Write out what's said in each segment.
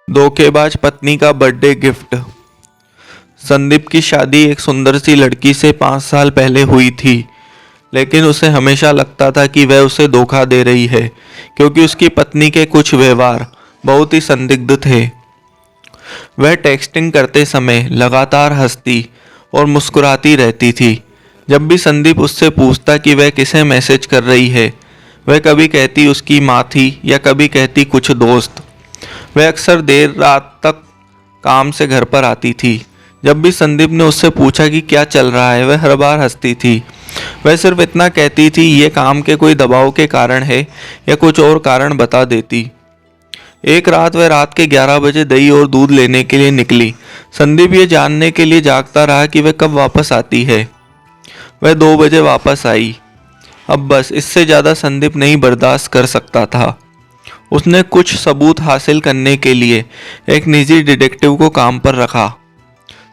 धोखेबाज पत्नी का बर्थडे गिफ्ट। संदीप की शादी एक सुंदर सी लड़की से 5 साल पहले हुई थी, लेकिन उसे हमेशा लगता था कि वह उसे धोखा दे रही है, क्योंकि उसकी पत्नी के कुछ व्यवहार बहुत ही संदिग्ध थे। वह टेक्सटिंग करते समय लगातार हंसती और मुस्कुराती रहती थी। जब भी संदीप उससे पूछता कि वह किसे मैसेज कर रही है, वह कभी कहती उसकी माँ थी या कभी कहती कुछ दोस्त। वह अक्सर देर रात तक काम से घर पर आती थी। जब भी संदीप ने उससे पूछा कि क्या चल रहा है, वह हर बार हंसती थी। वह सिर्फ इतना कहती थी, ये काम के कोई दबाव के कारण है या कुछ और कारण बता देती। एक रात वह रात के 11 बजे दही और दूध लेने के लिए निकली। संदीप ये जानने के लिए जागता रहा कि वह कब वापस आती है। वह 2 बजे वापस आई। अब बस इससे ज़्यादा संदीप नहीं बर्दाश्त कर सकता था। उसने कुछ सबूत हासिल करने के लिए एक निजी डिटेक्टिव को काम पर रखा।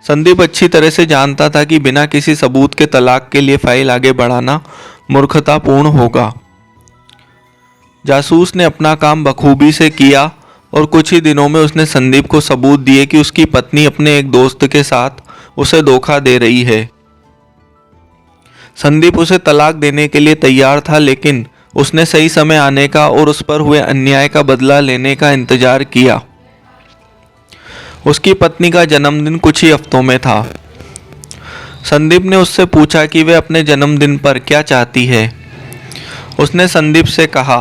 संदीप अच्छी तरह से जानता था कि बिना किसी सबूत के तलाक के लिए फाइल आगे बढ़ाना मूर्खतापूर्ण होगा। जासूस ने अपना काम बखूबी से किया और कुछ ही दिनों में उसने संदीप को सबूत दिए कि उसकी पत्नी अपने एक दोस्त के साथ उसे धोखा दे रही है। संदीप उसे तलाक देने के लिए तैयार था, लेकिन उसने सही समय आने का और उस पर हुए अन्याय का बदला लेने का इंतजार किया। उसकी पत्नी का जन्मदिन कुछ ही हफ्तों में था। संदीप ने उससे पूछा कि वह अपने जन्मदिन पर क्या चाहती है। उसने संदीप से कहा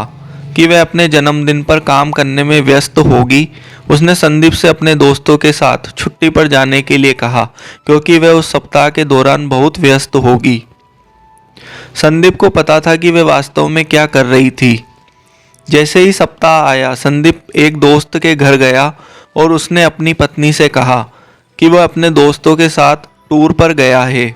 कि वह अपने जन्मदिन पर काम करने में व्यस्त होगी। उसने संदीप से अपने दोस्तों के साथ छुट्टी पर जाने के लिए कहा, क्योंकि वह उस सप्ताह के दौरान बहुत व्यस्त होगी। संदीप को पता था कि वह वास्तव में क्या कर रही थी। जैसे ही सप्ताह आया, संदीप एक दोस्त के घर गया और उसने अपनी पत्नी से कहा कि वह अपने दोस्तों के साथ टूर पर गया है।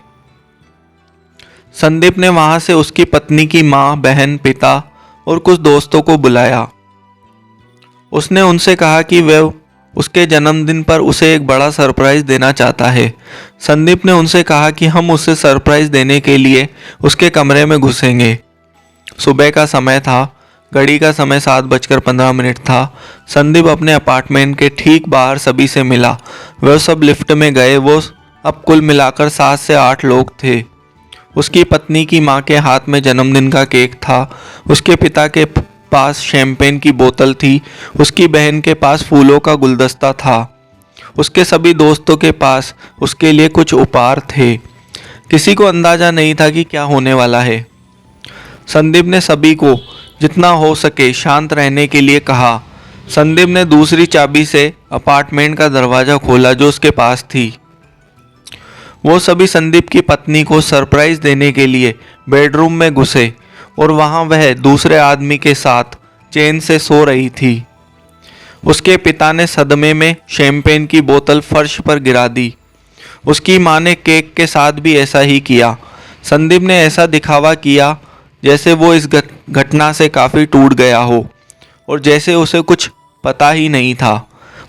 संदीप ने वहां से उसकी पत्नी की माँ, बहन, पिता और कुछ दोस्तों को बुलाया। उसने उनसे कहा कि वह उसके जन्मदिन पर उसे एक बड़ा सरप्राइज देना चाहता है। संदीप ने उनसे कहा कि हम उसे सरप्राइज देने के लिए उसके कमरे में घुसेंगे। सुबह का समय था। घड़ी का समय 7:15 था। संदीप अपने अपार्टमेंट के ठीक बाहर सभी से मिला। वह सब लिफ्ट में गए। वो अब कुल मिलाकर 7 से 8 लोग थे। उसकी पत्नी की माँ के हाथ में जन्मदिन का केक था। उसके पिता के पास शैंपेन की बोतल थी। उसकी बहन के पास फूलों का गुलदस्ता था। उसके सभी दोस्तों के पास उसके लिए कुछ उपहार थे। किसी को अंदाजा नहीं था कि क्या होने वाला है। संदीप ने सभी को जितना हो सके शांत रहने के लिए कहा। संदीप ने दूसरी चाबी से अपार्टमेंट का दरवाज़ा खोला जो उसके पास थी। वो सभी संदीप की पत्नी को सरप्राइज देने के लिए बेडरूम में घुसे और वहां वह दूसरे आदमी के साथ चैन से सो रही थी। उसके पिता ने सदमे में शैंपेन की बोतल फर्श पर गिरा दी। उसकी मां ने केक के साथ भी ऐसा ही किया। संदीप ने ऐसा दिखावा किया जैसे वो इस घटना से काफ़ी टूट गया हो और जैसे उसे कुछ पता ही नहीं था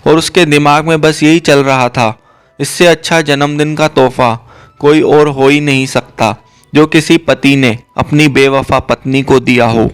और उसके दिमाग में बस यही चल रहा था, इससे अच्छा जन्मदिन का तोहफा कोई और हो ही नहीं सकता जो किसी पति ने अपनी बेवफा पत्नी को दिया हो।